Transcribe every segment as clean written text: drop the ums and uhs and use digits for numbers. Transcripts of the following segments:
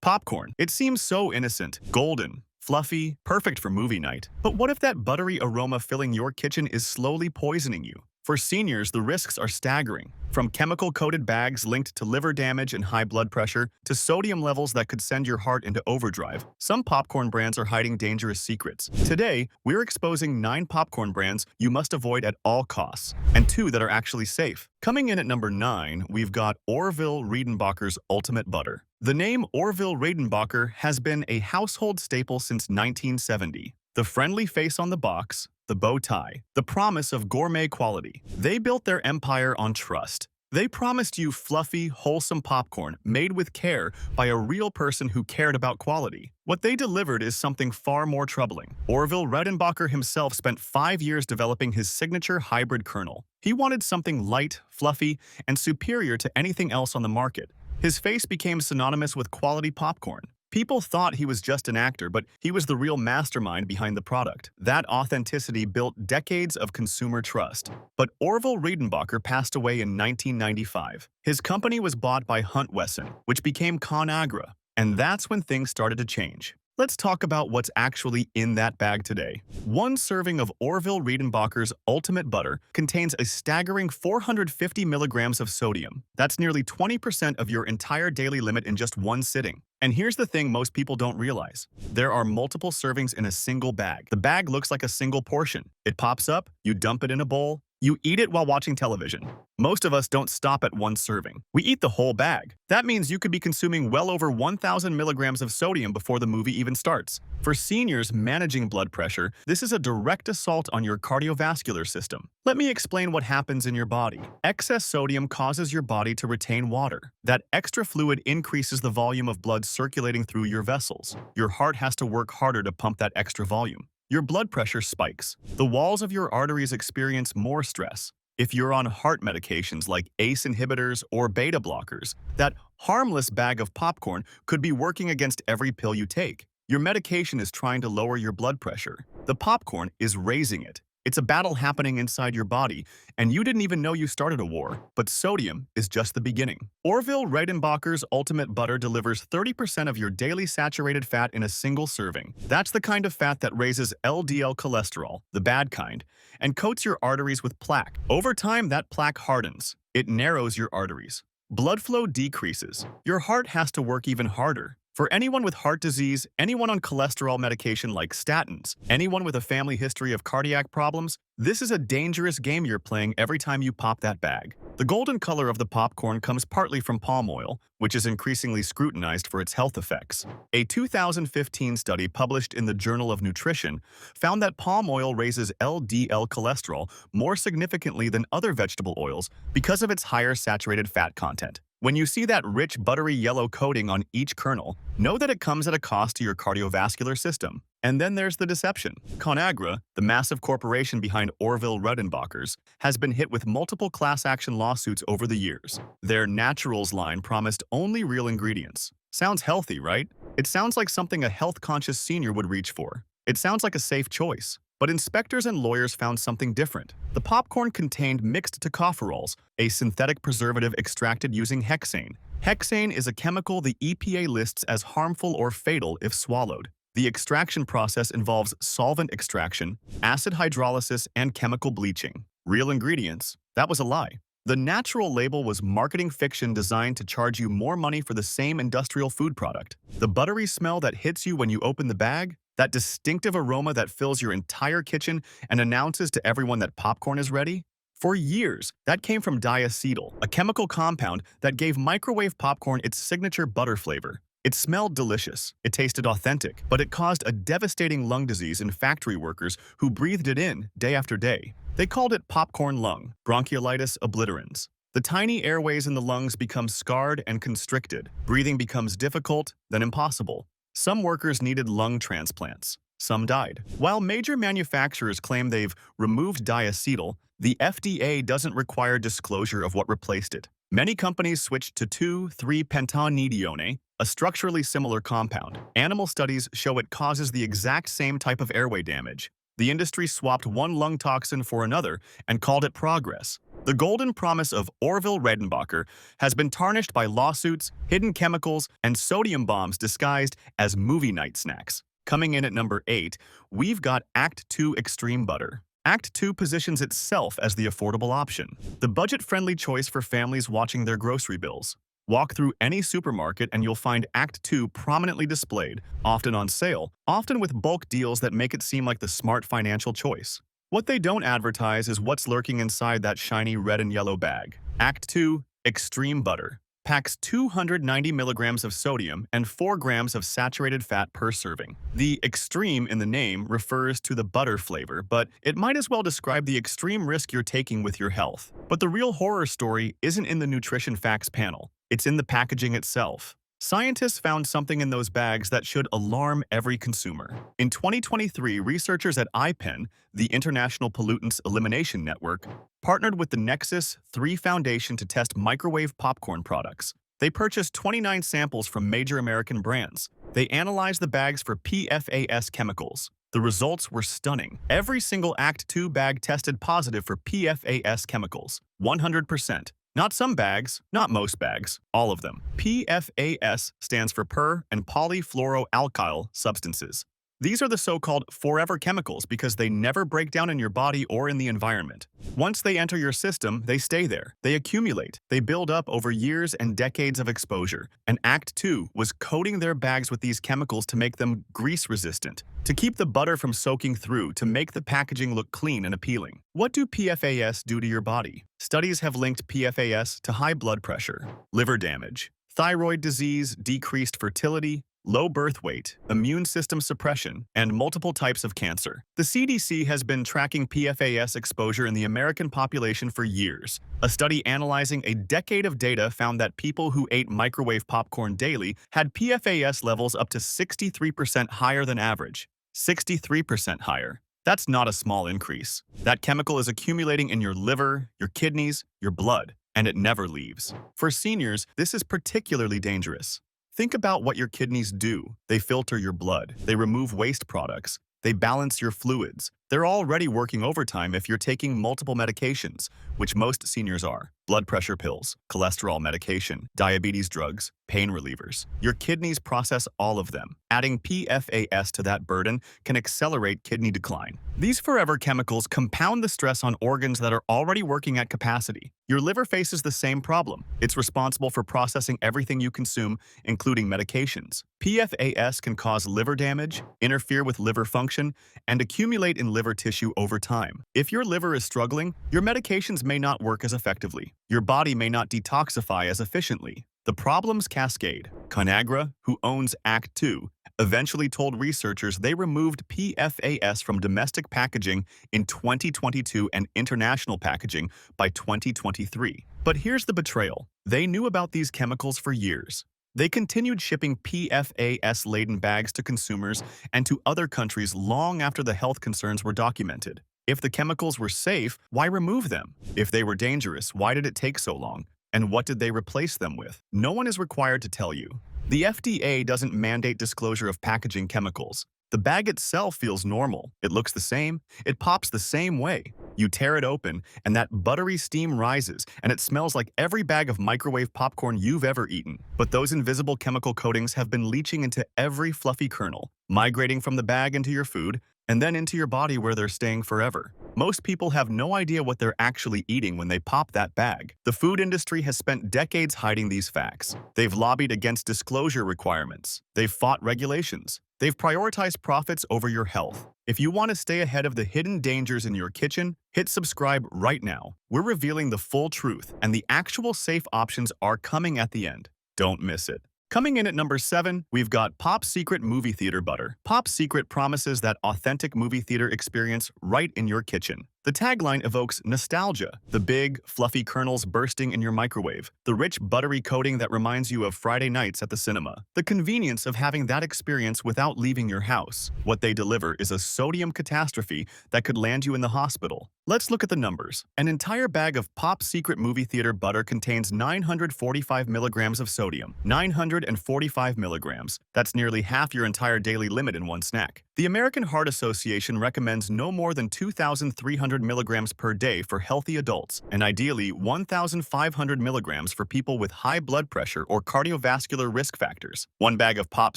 Popcorn. It seems so innocent, golden, fluffy, perfect for movie night. But what if that buttery aroma filling your kitchen is slowly poisoning you? For seniors, the risks are staggering. From chemical-coated bags linked to liver damage and high blood pressure, to sodium levels that could send your heart into overdrive, some popcorn brands are hiding dangerous secrets. Today, we're exposing 9 popcorn brands you must avoid at all costs, and 2 that are actually safe. Coming in at number 9, we've got Orville Redenbacher's Ultimate Butter. The name Orville Redenbacher has been a household staple since 1970. The friendly face on the box, the bow tie, the promise of gourmet quality. They built their empire on trust. They promised you fluffy, wholesome popcorn made with care by a real person who cared about quality. What they delivered is something far more troubling. Orville Redenbacher himself spent 5 years developing his signature hybrid kernel. He wanted something light, fluffy, and superior to anything else on the market. His face became synonymous with quality popcorn. People thought he was just an actor, but he was the real mastermind behind the product. That authenticity built decades of consumer trust. But Orville Redenbacher passed away in 1995. His company was bought by Hunt Wesson, which became ConAgra. And that's when things started to change. Let's talk about what's actually in that bag today. One serving of Orville Redenbacher's Ultimate Butter contains a staggering 450 milligrams of sodium. That's nearly 20% of your entire daily limit in just one sitting. And here's the thing most people don't realize. There are multiple servings in a single bag. The bag looks like a single portion. It pops up, you dump it in a bowl, you eat it while watching television. Most of us don't stop at one serving. We eat the whole bag. That means you could be consuming well over 1,000 milligrams of sodium before the movie even starts. For seniors managing blood pressure, this is a direct assault on your cardiovascular system. Let me explain what happens in your body. Excess sodium causes your body to retain water. That extra fluid increases the volume of blood circulating through your vessels. Your heart has to work harder to pump that extra volume. Your blood pressure spikes. The walls of your arteries experience more stress. If you're on heart medications like ACE inhibitors or beta blockers, that harmless bag of popcorn could be working against every pill you take. Your medication is trying to lower your blood pressure. The popcorn is raising it. It's a battle happening inside your body, and you didn't even know you started a war. But sodium is just the beginning. Orville Redenbacher's Ultimate Butter delivers 30% of your daily saturated fat in a single serving. That's the kind of fat that raises LDL cholesterol, the bad kind, and coats your arteries with plaque. Over time, that plaque hardens. It narrows your arteries. Blood flow decreases. Your heart has to work even harder. For anyone with heart disease, anyone on cholesterol medication like statins, anyone with a family history of cardiac problems, this is a dangerous game you're playing every time you pop that bag. The golden color of the popcorn comes partly from palm oil, which is increasingly scrutinized for its health effects. A 2015 study published in the Journal of Nutrition found that palm oil raises LDL cholesterol more significantly than other vegetable oils because of its higher saturated fat content. When you see that rich, buttery yellow coating on each kernel, know that it comes at a cost to your cardiovascular system. And then there's the deception. ConAgra, the massive corporation behind Orville Redenbacher's, has been hit with multiple class action lawsuits over the years. Their Naturals line promised only real ingredients. Sounds healthy, right? It sounds like something a health-conscious senior would reach for. It sounds like a safe choice. But inspectors and lawyers found something different. The popcorn contained mixed tocopherols, a synthetic preservative extracted using hexane. Hexane is a chemical the EPA lists as harmful or fatal if swallowed. The extraction process involves solvent extraction, acid hydrolysis, and chemical bleaching. Real ingredients? That was a lie. The natural label was marketing fiction designed to charge you more money for the same industrial food product. The buttery smell that hits you when you open the bag? That distinctive aroma that fills your entire kitchen and announces to everyone that popcorn is ready? For years, that came from diacetyl, a chemical compound that gave microwave popcorn its signature butter flavor. It smelled delicious, it tasted authentic, but it caused a devastating lung disease in factory workers who breathed it in day after day. They called it popcorn lung, bronchiolitis obliterans. The tiny airways in the lungs become scarred and constricted. Breathing becomes difficult, then impossible. Some workers needed lung transplants. Some died. While major manufacturers claim they've removed diacetyl, the FDA doesn't require disclosure of what replaced it. Many companies switched to 2,3-pentanedione, a structurally similar compound. Animal studies show it causes the exact same type of airway damage. The industry swapped one lung toxin for another and called it progress. The golden promise of Orville Redenbacher has been tarnished by lawsuits, hidden chemicals, and sodium bombs disguised as movie night snacks. Coming in at number 8, we've got Act 2 Extreme Butter. Act 2 positions itself as the affordable option, the budget-friendly choice for families watching their grocery bills. Walk through any supermarket and you'll find Act 2 prominently displayed, often on sale, often with bulk deals that make it seem like the smart financial choice. What they don't advertise is what's lurking inside that shiny red and yellow bag. Act 2 Extreme Butter packs 290 milligrams of sodium and 4 grams of saturated fat per serving. The extreme in the name refers to the butter flavor, but it might as well describe the extreme risk you're taking with your health. But the real horror story isn't in the nutrition facts panel. It's in the packaging itself. Scientists found something in those bags that should alarm every consumer. In 2023, researchers at IPEN, the International Pollutants Elimination Network, partnered with the Nexus 3 Foundation to test microwave popcorn products. They purchased 29 samples from major American brands. They analyzed the bags for PFAS chemicals. The results were stunning. Every single Act 2 bag tested positive for PFAS chemicals, 100%. Not some bags, not most bags, all of them. PFAS stands for per- and polyfluoroalkyl substances. These are the so-called forever chemicals because they never break down in your body or in the environment. Once they enter your system, they stay there. They accumulate. They build up over years and decades of exposure. And Act 2 was coating their bags with these chemicals to make them grease-resistant, to keep the butter from soaking through, to make the packaging look clean and appealing. What do PFAS do to your body? Studies have linked PFAS to high blood pressure, liver damage, thyroid disease, decreased fertility, low birth weight, immune system suppression, and multiple types of cancer. The CDC has been tracking PFAS exposure in the American population for years. A study analyzing a decade of data found that people who ate microwave popcorn daily had PFAS levels up to 63% higher than average. 63% higher. That's not a small increase. That chemical is accumulating in your liver, your kidneys, your blood, and it never leaves. For seniors, this is particularly dangerous. Think about what your kidneys do. They filter your blood. They remove waste products. They balance your fluids. They're already working overtime if you're taking multiple medications, which most seniors are. Blood pressure pills, cholesterol medication, diabetes drugs, pain relievers. Your kidneys process all of them. Adding PFAS to that burden can accelerate kidney decline. These forever chemicals compound the stress on organs that are already working at capacity. Your liver faces the same problem. It's responsible for processing everything you consume, including medications. PFAS can cause liver damage, interfere with liver function, and accumulate in liver tissue over time. If your liver is struggling, your medications may not work as effectively. Your body may not detoxify as efficiently. The problems cascade. Conagra, who owns Act 2, eventually told researchers they removed PFAS from domestic packaging in 2022 and international packaging by 2023. But here's the betrayal. They knew about these chemicals for years. They continued shipping PFAS-laden bags to consumers and to other countries long after the health concerns were documented. If the chemicals were safe, why remove them? If they were dangerous, why did it take so long? And what did they replace them with? No one is required to tell you. The FDA doesn't mandate disclosure of packaging chemicals. The bag itself feels normal. It looks the same. It pops the same way. You tear it open, and that buttery steam rises, and it smells like every bag of microwave popcorn you've ever eaten. But those invisible chemical coatings have been leaching into every fluffy kernel, migrating from the bag into your food, and then into your body where they're staying forever. Most people have no idea what they're actually eating when they pop that bag. The food industry has spent decades hiding these facts. They've lobbied against disclosure requirements. They've fought regulations. They've prioritized profits over your health. If you want to stay ahead of the hidden dangers in your kitchen, hit subscribe right now. We're revealing the full truth, and the actual safe options are coming at the end. Don't miss it. Coming in at number 7, we've got Pop Secret Movie Theater Butter. Pop Secret promises that authentic movie theater experience right in your kitchen. The tagline evokes nostalgia, the big, fluffy kernels bursting in your microwave, the rich, buttery coating that reminds you of Friday nights at the cinema, the convenience of having that experience without leaving your house. What they deliver is a sodium catastrophe that could land you in the hospital. Let's look at the numbers. An entire bag of Pop Secret movie theater butter contains 945 milligrams of sodium. 945 milligrams. That's nearly half your entire daily limit in one snack. The American Heart Association recommends no more than 2,300 milligrams per day for healthy adults, and ideally 1,500 milligrams for people with high blood pressure or cardiovascular risk factors. One bag of Pop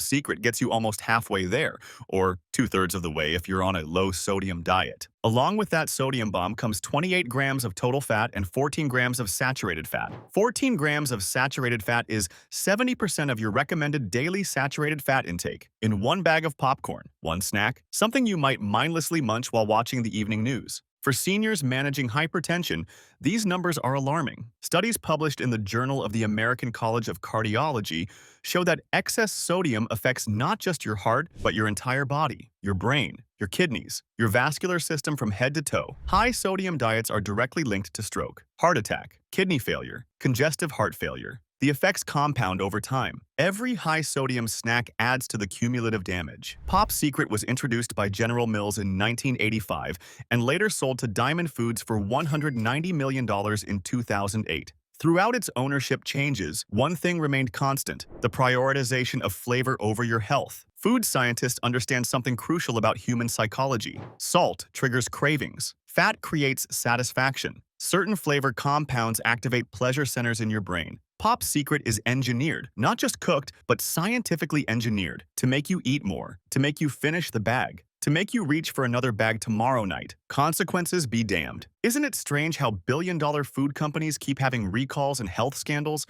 Secret gets you almost halfway there, or two-thirds of the way if you're on a low-sodium diet. Along with that sodium bomb comes 28 grams of total fat and 14 grams of saturated fat. 14 grams of saturated fat is 70% of your recommended daily saturated fat intake in one bag of popcorn, one snack, something you might mindlessly munch while watching the evening news. For seniors managing hypertension, these numbers are alarming. Studies published in the Journal of the American College of Cardiology show that excess sodium affects not just your heart, but your entire body, your brain, your kidneys, your vascular system from head to toe. High sodium diets are directly linked to stroke, heart attack, kidney failure, congestive heart failure. The effects compound over time. Every high-sodium snack adds to the cumulative damage. Pop Secret was introduced by General Mills in 1985 and later sold to Diamond Foods for $190 million in 2008. Throughout its ownership changes, one thing remained constant: the prioritization of flavor over your health. Food scientists understand something crucial about human psychology. Salt triggers cravings. Fat creates satisfaction. Certain flavor compounds activate pleasure centers in your brain. Pop Secret is engineered, not just cooked, but scientifically engineered, to make you eat more, to make you finish the bag, to make you reach for another bag tomorrow night. Consequences be damned. Isn't it strange how billion-dollar food companies keep having recalls and health scandals,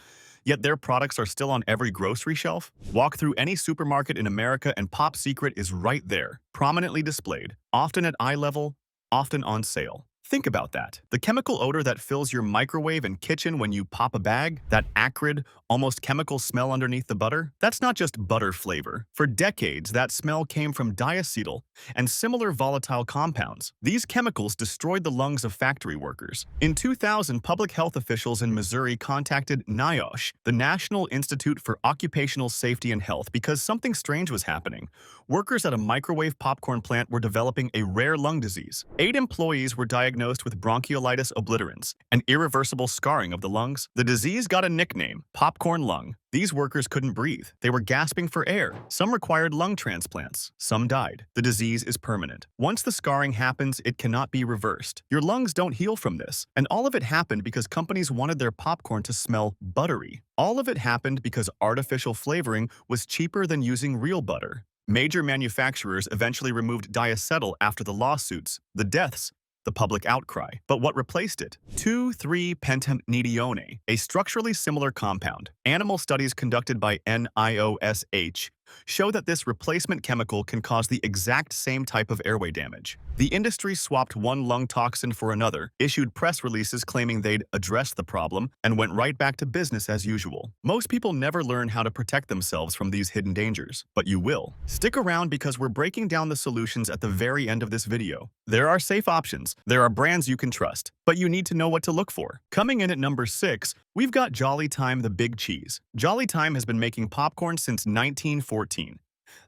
yet their products are still on every grocery shelf? Walk through any supermarket in America and Pop Secret is right there, prominently displayed, often at eye level, often on sale. Think about that. The chemical odor that fills your microwave and kitchen when you pop a bag, that acrid, almost chemical smell underneath the butter, that's not just butter flavor. For decades, that smell came from diacetyl and similar volatile compounds. These chemicals destroyed the lungs of factory workers. In 2000, public health officials in Missouri contacted NIOSH, the National Institute for Occupational Safety and Health, because something strange was happening. Workers at a microwave popcorn plant were developing a rare lung disease. 8 employees were diagnosed with bronchiolitis obliterans, an irreversible scarring of the lungs. The disease got a nickname: popcorn lung. These workers couldn't breathe. They were gasping for air. Some required lung transplants. Some died. The disease is permanent. Once the scarring happens, it cannot be reversed. Your lungs don't heal from this. And all of it happened because companies wanted their popcorn to smell buttery. All of it happened because artificial flavoring was cheaper than using real butter. Major manufacturers eventually removed diacetyl after the lawsuits, the deaths, the public outcry. But what replaced it? 2,3-pentamidinone, a structurally similar compound. Animal studies conducted by NIOSH show that this replacement chemical can cause the exact same type of airway damage. The industry swapped one lung toxin for another, issued press releases claiming they'd addressed the problem, and went right back to business as usual. Most people never learn how to protect themselves from these hidden dangers, but you will. Stick around because we're breaking down the solutions at the very end of this video. There are safe options, there are brands you can trust, but you need to know what to look for. Coming in at number 6, we've got Jolly Time the Big Cheese. Jolly Time has been making popcorn since 1914.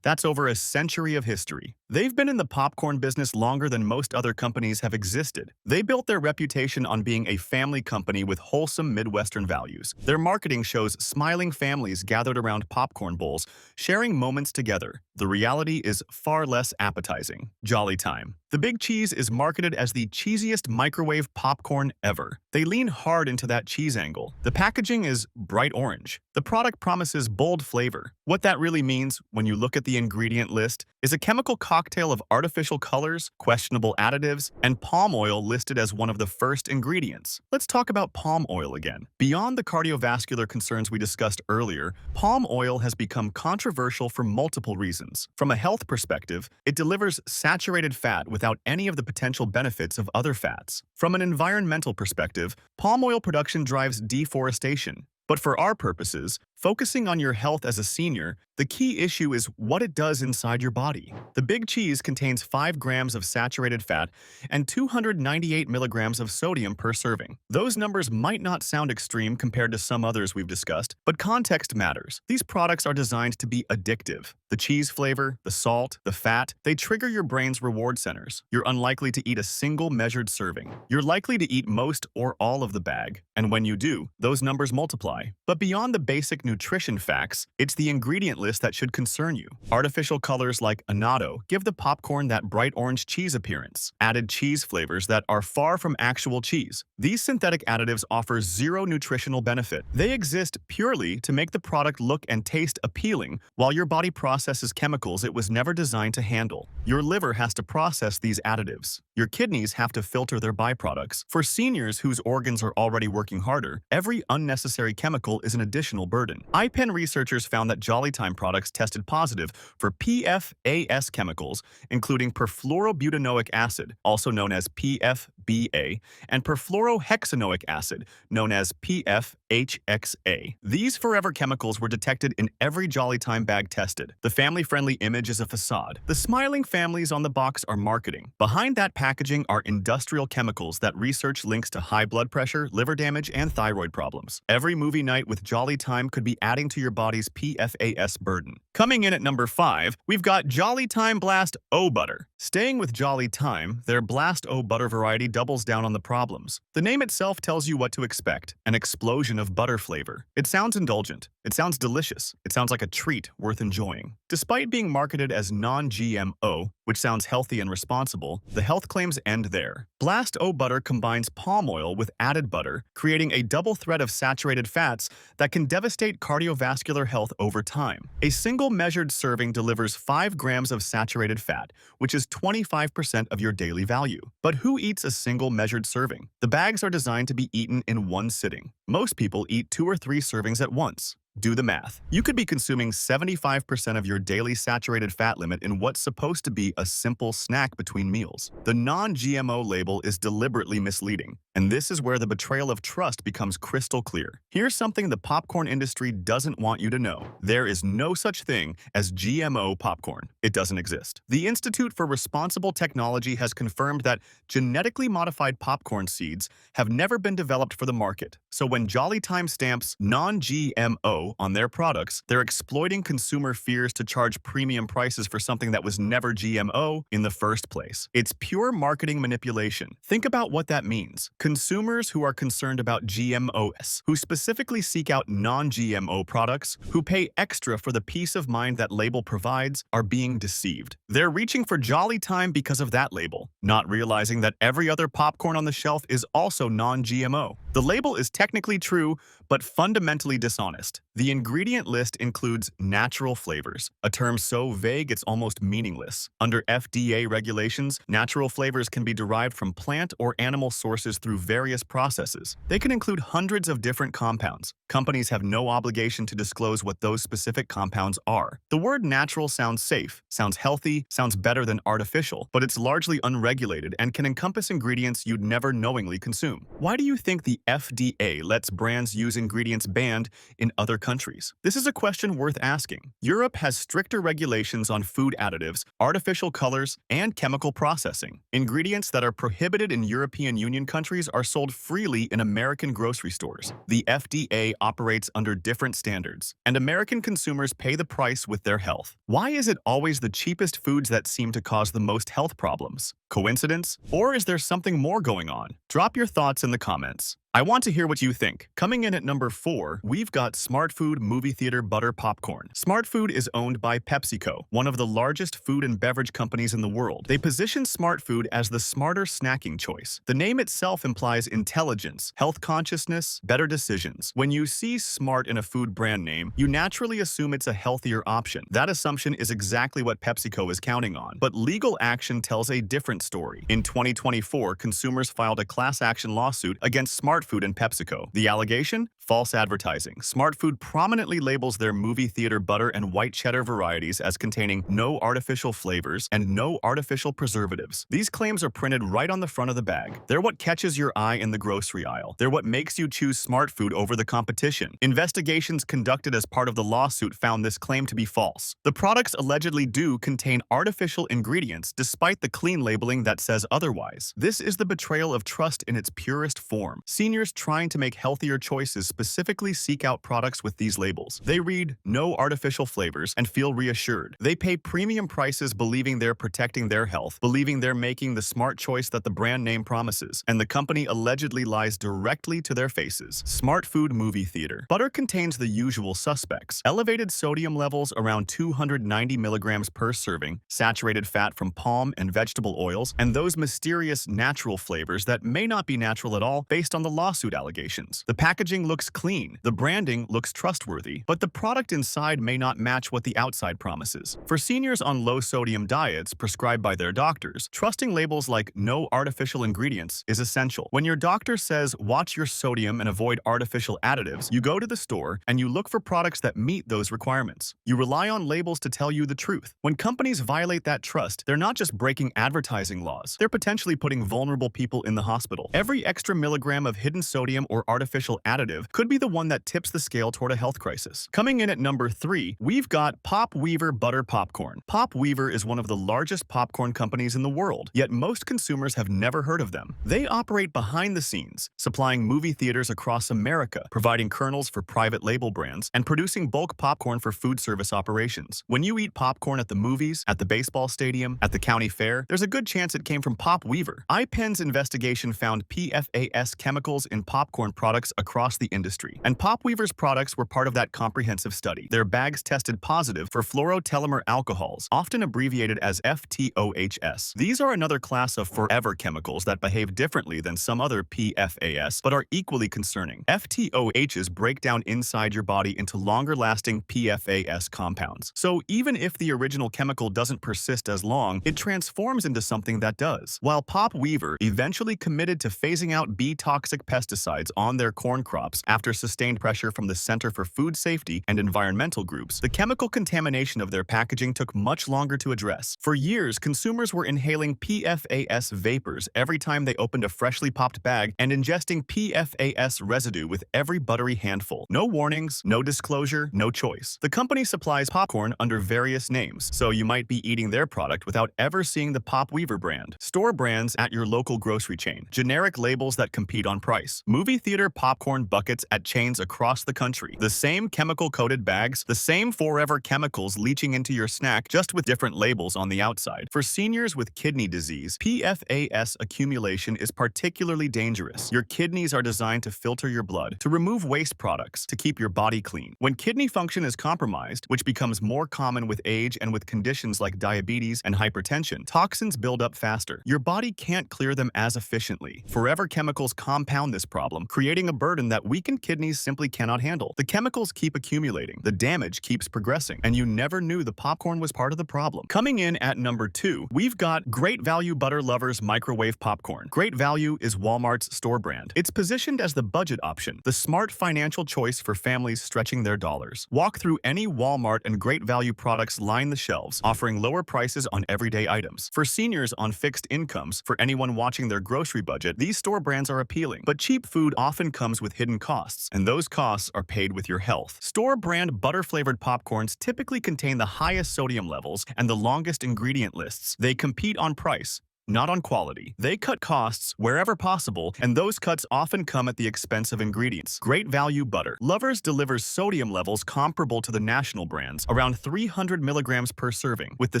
That's over a century of history. They've been in the popcorn business longer than most other companies have existed. They built their reputation on being a family company with wholesome Midwestern values. Their marketing shows smiling families gathered around popcorn bowls, sharing moments together. The reality is far less appetizing. Jolly Time. The Big Cheese is marketed as the cheesiest microwave popcorn ever. They lean hard into that cheese angle. The packaging is bright orange. The product promises bold flavor. What that really means, when you look at the ingredient list, is a chemical cocktail of artificial colors, questionable additives, and palm oil listed as one of the first ingredients. Let's talk about palm oil again. Beyond the cardiovascular concerns we discussed earlier, palm oil has become controversial for multiple reasons. From a health perspective, it delivers saturated fat without any of the potential benefits of other fats. From an environmental perspective, palm oil production drives deforestation. But for our purposes, Focusing on your health as a senior, the key issue is what it does inside your body. The big cheese contains 5 grams of saturated fat and 298 milligrams of sodium per serving. Those numbers might not sound extreme compared to some others we've discussed, but context matters. These products are designed to be addictive. The cheese flavor, the salt, the fat, they trigger your brain's reward centers. You're unlikely to eat a single measured serving. You're likely to eat most or all of the bag, and when you do, those numbers multiply. But beyond the basic nutrition facts, it's the ingredient list that should concern you. Artificial colors like annatto give the popcorn that bright orange cheese appearance, added cheese flavors that are far from actual cheese. These synthetic additives offer zero nutritional benefit. They exist purely to make the product look and taste appealing while your body processes chemicals it was never designed to handle. Your liver has to process these additives. Your kidneys have to filter their byproducts. For seniors whose organs are already working harder, every unnecessary chemical is an additional burden. IPEN researchers found that Jolly Time products tested positive for PFAS chemicals, including perfluorobutanoic acid, also known as PFBA, and perfluorohexanoic acid, known as PFHXA. These forever chemicals were detected in every Jolly Time bag tested. The family-friendly image is a facade. The smiling families on the box are marketing. Behind that packaging are industrial chemicals that research links to high blood pressure, liver damage, and thyroid problems. Every movie night with Jolly Time could be adding to your body's PFAS burden. Coming in at number 5, we've got Jolly Time Blast O Butter. Staying with Jolly Time, their Blast O Butter variety doubles down on the problems. The name itself tells you what to expect, an explosion of butter flavor. It sounds indulgent. It sounds delicious. It sounds like a treat worth enjoying. Despite being marketed as non-GMO, which sounds healthy and responsible, the health claims end there. Blast O Butter combines palm oil with added butter, creating a double threat of saturated fats that can devastate cardiovascular health over time. A single measured serving delivers 5 grams of saturated fat, which is 25% of your daily value. But who eats a single measured serving? The bags are designed to be eaten in one sitting. Most people eat 2 or 3 servings at once. Do the math. You could be consuming 75% of your daily saturated fat limit in what's supposed to be a simple snack between meals. The non-GMO label is deliberately misleading, and this is where the betrayal of trust becomes crystal clear. Here's something the popcorn industry doesn't want you to know. There is no such thing as GMO popcorn. It doesn't exist. The Institute for Responsible Technology has confirmed that genetically modified popcorn seeds have never been developed for the market. So when Jolly Time stamps non-GMO on their products, they're exploiting consumer fears to charge premium prices for something that was never GMO in the first place. It's pure marketing manipulation. Think about what that means. Consumers who are concerned about GMOs, who specifically seek out non-GMO products, who pay extra for the peace of mind that label provides, are being deceived. They're reaching for Jolly Time because of that label, not realizing that every other popcorn on the shelf is also non-GMO. The label is technically true, but fundamentally dishonest. The ingredient list includes natural flavors, a term so vague it's almost meaningless. Under FDA regulations, natural flavors can be derived from plant or animal sources through various processes. They can include hundreds of different compounds. Companies have no obligation to disclose what those specific compounds are. The word natural sounds safe, sounds healthy, sounds better than artificial, but it's largely unregulated and can encompass ingredients you'd never knowingly consume. Why do you think the FDA lets brands use ingredients banned in other countries? This is a question worth asking. Europe has stricter regulations on food additives, artificial colors, and chemical processing. Ingredients that are prohibited in European Union countries are sold freely in American grocery stores. The FDA operates under different standards, and American consumers pay the price with their health. Why is it always the cheapest foods that seem to cause the most health problems? Coincidence? Or is there something more going on? Drop your thoughts in the comments. I want to hear what you think. Coming in at number 4, we've got Smart Food Movie Theater Butter Popcorn. Smart Food is owned by PepsiCo, one of the largest food and beverage companies in the world. They position Smart Food as the smarter snacking choice. The name itself implies intelligence, health consciousness, better decisions. When you see smart in a food brand name, you naturally assume it's a healthier option. That assumption is exactly what PepsiCo is counting on. But legal action tells a different different story. In 2024, consumers filed a class action lawsuit against Smart Food and PepsiCo. The allegation? False advertising. Smart Food prominently labels their movie theater butter and white cheddar varieties as containing no artificial flavors and no artificial preservatives. These claims are printed right on the front of the bag. They're what catches your eye in the grocery aisle. They're what makes you choose Smart Food over the competition. Investigations conducted as part of the lawsuit found this claim to be false. The products allegedly do contain artificial ingredients despite the clean labeling that says otherwise. This is the betrayal of trust in its purest form. Seniors trying to make healthier choices specifically seek out products with these labels. They read no artificial flavors and feel reassured. They pay premium prices believing they're protecting their health, believing they're making the smart choice that the brand name promises, and the company allegedly lies directly to their faces. Smart Food Movie Theater. Butter contains the usual suspects. Elevated sodium levels around 290 milligrams per serving, saturated fat from palm and vegetable oils, and those mysterious natural flavors that may not be natural at all based on the lawsuit allegations. The packaging looks clean, the branding looks trustworthy, but the product inside may not match what the outside promises. For seniors on low-sodium diets prescribed by their doctors, trusting labels like no artificial ingredients is essential. When your doctor says watch your sodium and avoid artificial additives, you go to the store and you look for products that meet those requirements. You rely on labels to tell you the truth. When companies violate that trust, they're not just breaking advertising laws, they're potentially putting vulnerable people in the hospital. Every extra milligram of hidden sodium or artificial additive could be the one that tips the scale toward a health crisis. Coming in at number 3, we've got Pop Weaver Butter Popcorn. Pop Weaver is one of the largest popcorn companies in the world, yet most consumers have never heard of them. They operate behind the scenes, supplying movie theaters across America, providing kernels for private label brands, and producing bulk popcorn for food service operations. When you eat popcorn at the movies, at the baseball stadium, at the county fair, there's a good chance it came from Pop Weaver. IPEN's investigation found PFAS chemicals in popcorn products across the industry, and Pop Weaver's products were part of that comprehensive study. Their bags tested positive for fluorotelmer alcohols, often abbreviated as FTOHS. These are another class of forever chemicals that behave differently than some other PFAS, but are equally concerning. FTOHs break down inside your body into longer-lasting PFAS compounds. So even if the original chemical doesn't persist as long, it transforms into something that does. While Pop Weaver eventually committed to phasing out B-toxic pesticides on their corn crops after sustained pressure from the Center for Food Safety and Environmental groups, the chemical contamination of their packaging took much longer to address. For years, consumers were inhaling PFAS vapors every time they opened a freshly popped bag and ingesting PFAS residue with every buttery handful. No warnings, no disclosure, no choice. The company supplies popcorn under various names, so you might be eating their product without ever seeing the Pop Weaver brand. Store brands at your local grocery chain. Generic labels that compete on price. Movie theater popcorn buckets at chains across the country. The same chemical-coated bags, the same forever chemicals leaching into your snack, just with different labels on the outside. For seniors with kidney disease, PFAS accumulation is particularly dangerous. Your kidneys are designed to filter your blood, to remove waste products, to keep your body clean. When kidney function is compromised, which becomes more common with age and with conditions like diabetes and hypertension, toxins build up faster. Your body can't clear them as efficiently. Forever chemicals compound this problem, creating a burden that weakened kidneys simply cannot handle. The chemicals keep accumulating, the damage keeps progressing, and you never knew the popcorn was part of the problem. Coming in at number 2, we've got Great Value Butter Lovers Microwave Popcorn. Great Value is Walmart's store brand. It's positioned as the budget option, the smart financial choice for families stretching their dollars. Walk through any Walmart and Great Value products line the shelves, offering lower prices on everyday items. For seniors on fixed incomes, for anyone watching their grocery budget, these store brands are appealing. But cheap food often comes with hidden costs, and those costs are paid with your health. Store brand butter-flavored popcorns typically contain the highest sodium levels and the longest ingredient lists. They compete on price, not on quality. They cut costs wherever possible, and those cuts often come at the expense of ingredients. Great Value Butter Lovers delivers sodium levels comparable to the national brands, around 300 milligrams per serving, with the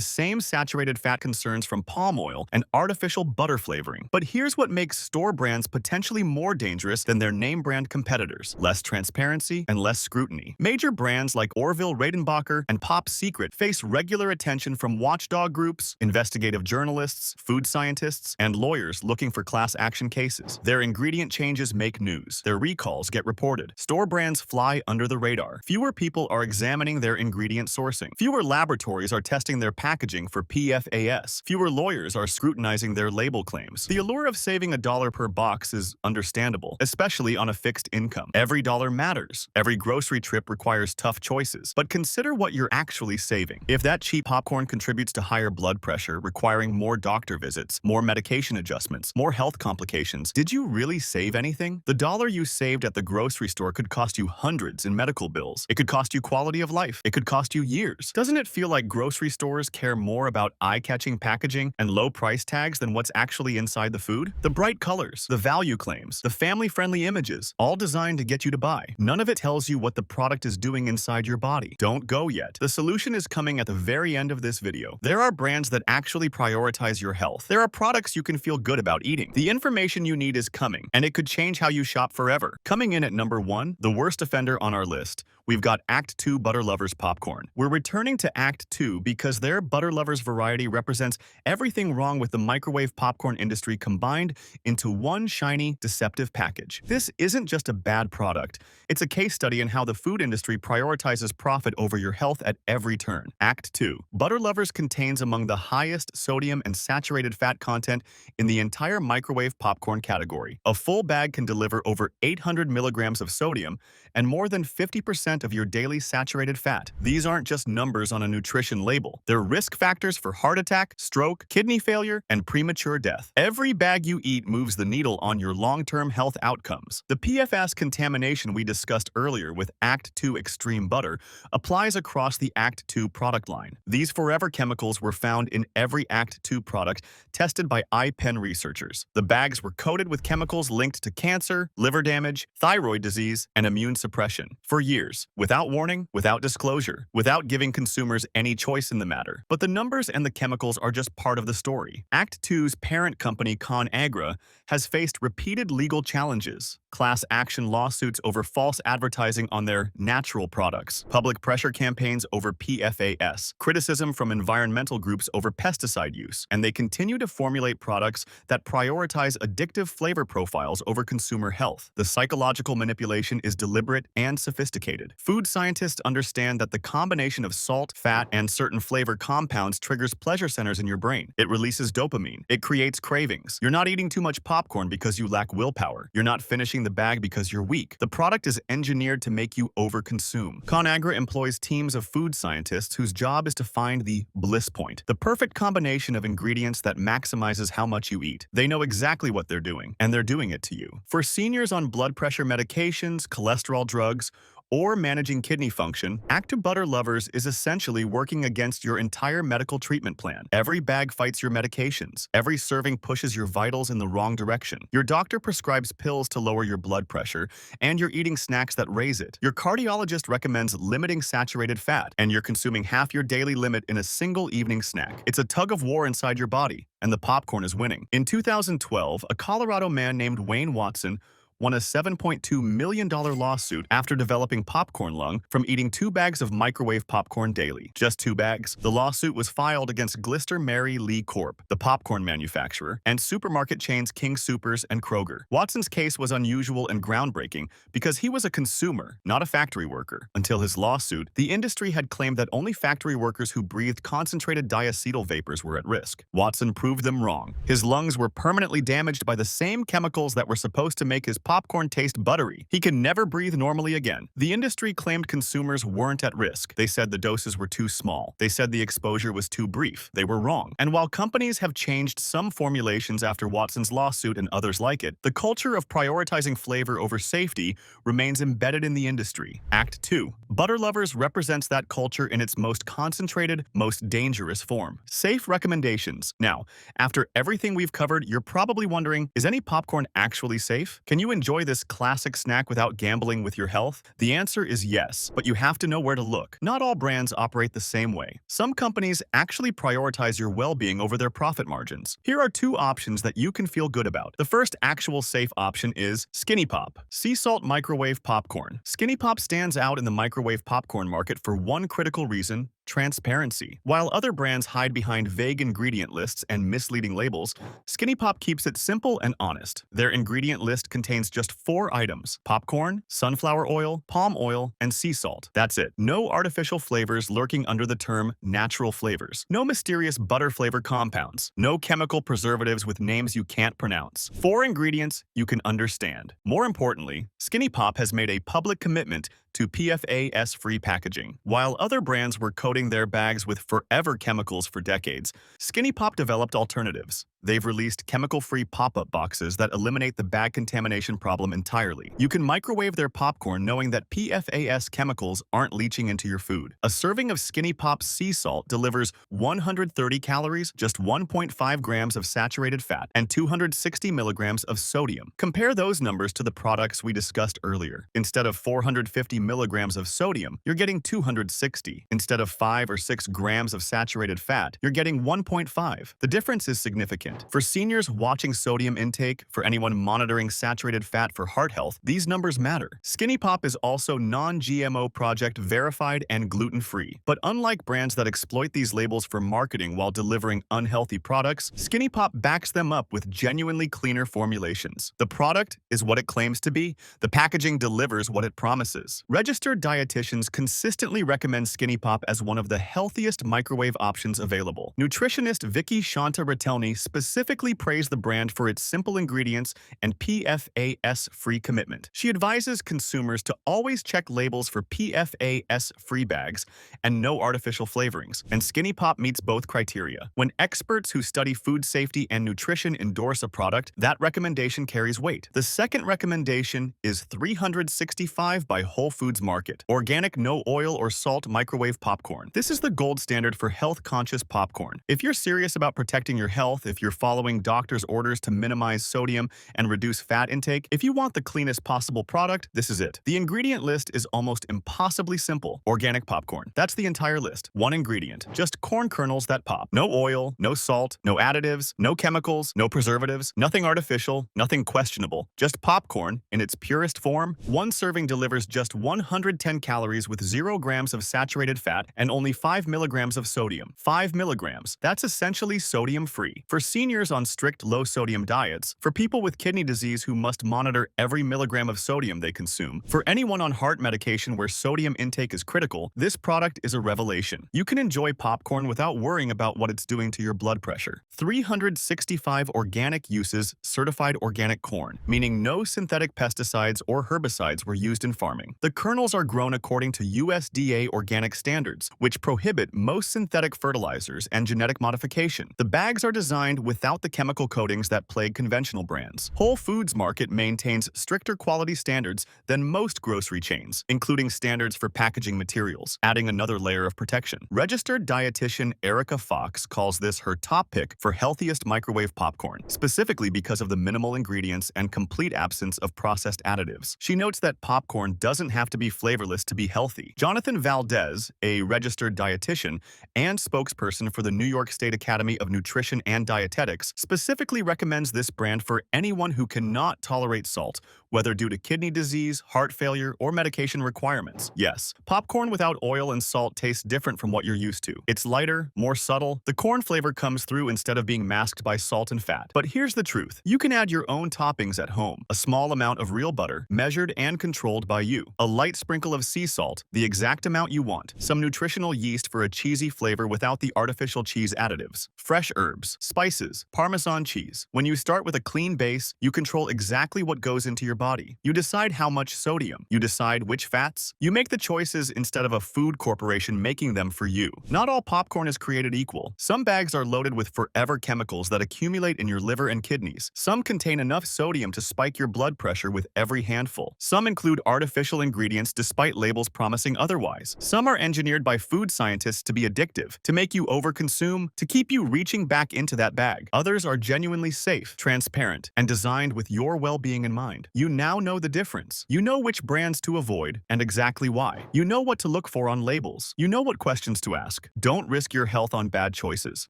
same saturated fat concerns from palm oil and artificial butter flavoring. But here's what makes store brands potentially more dangerous than their name brand competitors: less transparency and less scrutiny. Major brands like Orville Redenbacher and Pop Secret face regular attention from watchdog groups, investigative journalists, food scientists, scientists, and lawyers looking for class action cases. Their ingredient changes make news. Their recalls get reported. Store brands fly under the radar. Fewer people are examining their ingredient sourcing. Fewer laboratories are testing their packaging for PFAS. Fewer lawyers are scrutinizing their label claims. The allure of saving $1 per box is understandable, especially on a fixed income. Every dollar matters. Every grocery trip requires tough choices. But consider what you're actually saving. If that cheap popcorn contributes to higher blood pressure, requiring more doctor visits, more medication adjustments, more health complications, did you really save anything? The dollar you saved at the grocery store could cost you hundreds in medical bills. It could cost you quality of life. It could cost you years. Doesn't it feel like grocery stores care more about eye-catching packaging and low price tags than what's actually inside the food? The bright colors, the value claims, the family-friendly images, all designed to get you to buy. None of it tells you what the product is doing inside your body. Don't go yet. The solution is coming at the very end of this video. There are brands that actually prioritize your health. There are products you can feel good about eating. The information you need is coming, and it could change how you shop forever. Coming in at number 1, the worst offender on our list, we've got Act 2 Butter Lovers Popcorn. We're returning to Act 2 because their Butter Lovers variety represents everything wrong with the microwave popcorn industry combined into one shiny, deceptive package. This isn't just a bad product. It's a case study in how the food industry prioritizes profit over your health at every turn. Act 2. Butter Lovers contains among the highest sodium and saturated fat content in the entire microwave popcorn category. A full bag can deliver over 800 milligrams of sodium and more than 50% of your daily saturated fat. These aren't just numbers on a nutrition label. They're risk factors for heart attack, stroke, kidney failure, and premature death. Every bag you eat moves the needle on your long-term health outcomes. The PFAS contamination we discussed earlier with Act 2 Extreme Butter applies across the Act 2 product line. These forever chemicals were found in every Act 2 product tested by iPen researchers. The bags were coated with chemicals linked to cancer, liver damage, thyroid disease, and immune suppression. For years, without warning, without disclosure, without giving consumers any choice in the matter. But the numbers and the chemicals are just part of the story. Act 2's parent company ConAgra has faced repeated legal challenges, class action lawsuits over false advertising on their natural products, public pressure campaigns over PFAS, criticism from environmental groups over pesticide use, and they continue to formulate products that prioritize addictive flavor profiles over consumer health. The psychological manipulation is deliberate and sophisticated. Food scientists understand that the combination of salt, fat, and certain flavor compounds triggers pleasure centers in your brain. It releases dopamine. It creates cravings. You're not eating too much popcorn because you lack willpower. You're not finishing the bag because you're weak. The product is engineered to make you overconsume. ConAgra employs teams of food scientists whose job is to find the bliss point, the perfect combination of ingredients that maximizes how much you eat. They know exactly what they're doing, and they're doing it to you. For seniors on blood pressure medications, cholesterol drugs, or managing kidney function, Act 2 Butter Lovers is essentially working against your entire medical treatment plan. Every bag fights your medications. Every serving pushes your vitals in the wrong direction. Your doctor prescribes pills to lower your blood pressure, and you're eating snacks that raise it. Your cardiologist recommends limiting saturated fat, and you're consuming half your daily limit in a single evening snack. It's a tug of war inside your body, and the popcorn is winning. In 2012, a Colorado man named Wayne Watson won a $7.2 million lawsuit after developing popcorn lung from eating 2 bags of microwave popcorn daily. Just 2 bags. The lawsuit was filed against Glister Mary Lee Corp., the popcorn manufacturer, and supermarket chains King Soopers and Kroger. Watson's case was unusual and groundbreaking because he was a consumer, not a factory worker. Until his lawsuit, the industry had claimed that only factory workers who breathed concentrated diacetyl vapors were at risk. Watson proved them wrong. His lungs were permanently damaged by the same chemicals that were supposed to make his popcorn taste buttery. He can never breathe normally again. The industry claimed consumers weren't at risk. They said the doses were too small. They said the exposure was too brief. They were wrong. And while companies have changed some formulations after Watson's lawsuit and others like it, the culture of prioritizing flavor over safety remains embedded in the industry. Act 2. Butter Lovers represents that culture in its most concentrated, most dangerous form. Safe recommendations. Now, after everything we've covered, you're probably wondering, is any popcorn actually safe? Can you enjoy this classic snack without gambling with your health? The answer is yes, but you have to know where to look. Not all brands operate the same way. Some companies actually prioritize your well-being over their profit margins. Here are 2 options that you can feel good about. The first actual safe option is Skinny Pop, sea salt microwave popcorn. Skinny Pop stands out in the microwave popcorn market for one critical reason: transparency. While other brands hide behind vague ingredient lists and misleading labels, Skinny Pop keeps it simple and honest. Their ingredient list contains just 4 items: popcorn, sunflower oil, palm oil, and sea salt. That's it. No artificial flavors lurking under the term natural flavors. No mysterious butter flavor compounds. No chemical preservatives with names you can't pronounce. 4 ingredients you can understand. More importantly, Skinny Pop has made a public commitment to PFAS-free packaging. While other brands were coating their bags with forever chemicals for decades, Skinny Pop developed alternatives. They've released chemical-free pop-up boxes that eliminate the bag contamination problem entirely. You can microwave their popcorn knowing that PFAS chemicals aren't leaching into your food. A serving of Skinny Pop sea salt delivers 130 calories, just 1.5 grams of saturated fat, and 260 milligrams of sodium. Compare those numbers to the products we discussed earlier. Instead of 450 milligrams of sodium, you're getting 260. Instead of 5 or 6 grams of saturated fat, you're getting 1.5. The difference is significant. For seniors watching sodium intake, for anyone monitoring saturated fat for heart health, these numbers matter. Skinny Pop is also non-GMO project verified and gluten-free. But unlike brands that exploit these labels for marketing while delivering unhealthy products, Skinny Pop backs them up with genuinely cleaner formulations. The product is what it claims to be. The packaging delivers what it promises. Registered dietitians consistently recommend Skinny Pop as one of the healthiest microwave options available. Nutritionist Vicky Shanta Ratelny specifically praised the brand for its simple ingredients and PFAS-free commitment. She advises consumers to always check labels for PFAS-free bags and no artificial flavorings, and Skinny Pop meets both criteria. When experts who study food safety and nutrition endorse a product, that recommendation carries weight. The second recommendation is 365 by Whole Foods Market, organic no oil or salt microwave popcorn. This is the gold standard for health-conscious popcorn. If you're serious about protecting your health, if you're following doctor's orders to minimize sodium and reduce fat intake, if you want the cleanest possible product, this is it. The ingredient list is almost impossibly simple. Organic popcorn. That's the entire list. 1 ingredient. Just corn kernels that pop. No oil, no salt, no additives, no chemicals, no preservatives, nothing artificial, nothing questionable. Just popcorn in its purest form. 1 serving delivers just 110 calories with 0 grams of saturated fat and only 5 milligrams of sodium. 5 milligrams. That's essentially sodium-free. For seniors on strict low-sodium diets, for people with kidney disease who must monitor every milligram of sodium they consume, for anyone on heart medication where sodium intake is critical, this product is a revelation. You can enjoy popcorn without worrying about what it's doing to your blood pressure. 365 organic uses certified organic corn, meaning no synthetic pesticides or herbicides were used in farming. The kernels are grown according to USDA organic standards, which prohibit most synthetic fertilizers and genetic modification. The bags are designed without the chemical coatings that plague conventional brands. Whole Foods Market maintains stricter quality standards than most grocery chains, including standards for packaging materials, adding another layer of protection. Registered dietitian Erica Fox calls this her top pick for healthiest microwave popcorn, specifically because of the minimal ingredients and complete absence of processed additives. She notes that popcorn doesn't have to be flavorless to be healthy. Jonathan Valdez, a registered dietitian and spokesperson for the New York State Academy of Nutrition and Dietetics, specifically recommends this brand for anyone who cannot tolerate salt, whether due to kidney disease, heart failure, or medication requirements. Yes, popcorn without oil and salt tastes different from what you're used to. It's lighter, more subtle. The corn flavor comes through instead of being masked by salt and fat. But here's the truth. You can add your own toppings at home. A small amount of real butter, measured and controlled by you. A light sprinkle of sea salt, the exact amount you want. Some nutritional yeast for a cheesy flavor without the artificial cheese additives. Fresh herbs, spices, Parmesan cheese. When you start with a clean base, you control exactly what goes into your body. You decide how much sodium. You decide which fats. You make the choices instead of a food corporation making them for you. Not all popcorn is created equal. Some bags are loaded with forever chemicals that accumulate in your liver and kidneys. Some contain enough sodium to spike your blood pressure with every handful. Some include artificial ingredients despite labels promising otherwise. Some are engineered by food scientists to be addictive, to make you overconsume, to keep you reaching back into that bag. Others are genuinely safe, transparent, and designed with your well-being in mind. You You now know the difference. You know which brands to avoid and exactly why. You know what to look for on labels. You know what questions to ask. Don't risk your health on bad choices.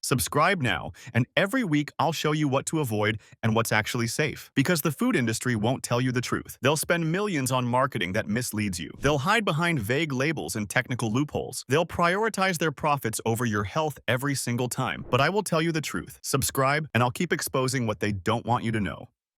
Subscribe now, and every week I'll show you what to avoid and what's actually safe. Because the food industry won't tell you the truth. They'll spend millions on marketing that misleads you. They'll hide behind vague labels and technical loopholes. They'll prioritize their profits over your health every single time. But I will tell you the truth. Subscribe, and I'll keep exposing what they don't want you to know.